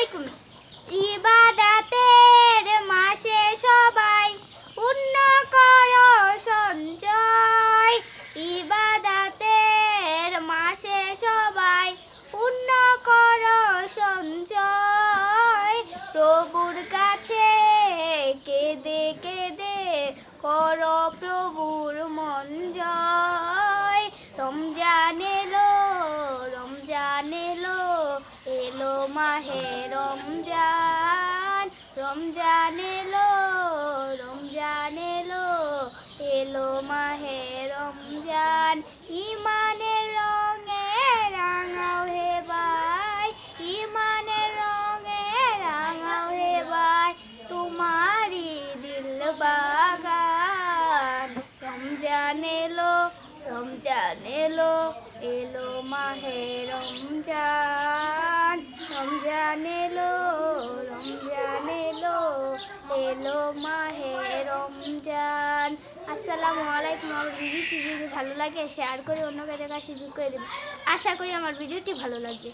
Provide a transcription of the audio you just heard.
আলাইকুম। ইবাদাতের মাসে সবাই পূর্ণ করো সঞ্চয়। ইবাদাতের মাসে সবাই পূর্ণ করো সঞ্চয়। প্রভুর কাছে কেঁদে কেঁদে করো প্রভুর মন জয়। রমজান এলো, রমজান এলো, এলো মাহে রমজান। রমজান এলো, রমজান এলো, এলো মাহে রমজান। ইমানের রঙে রাঙাও হে ভাই, ইমানের রঙে রাঙাও হে ভাই, তোমারই দিল বাগান। রমজান এলো, রমজান এলো, এলো মাহে রমজান। রমজান এলো, রমজান এলো, এলো মাহে রমজান। আসসালামু আলাইকুম। আমার ভিডিওটি যদি ভালো লাগে শেয়ার করে অন্যকে দেখার সুযোগ করে দেবেন। আশা করি আমার ভিডিওটি ভালো লাগবে।